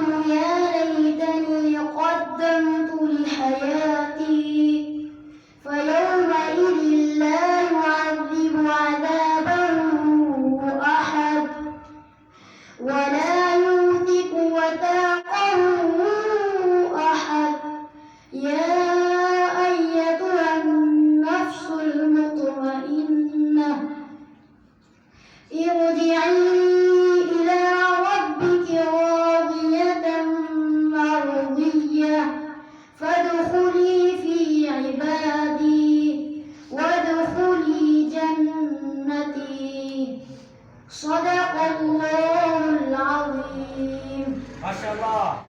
يقول يا ليتني قدمت لحياتي فيومئذ لا يعذب عذابه أحد ولا يوثق وثاقه أحد. يا أيتها النفس المطمئنة ارجعي إلى ربك راضية مرضية فادخلي في عبادي وادخلي جنتي. صدق الله العظيم. ما شاء الله.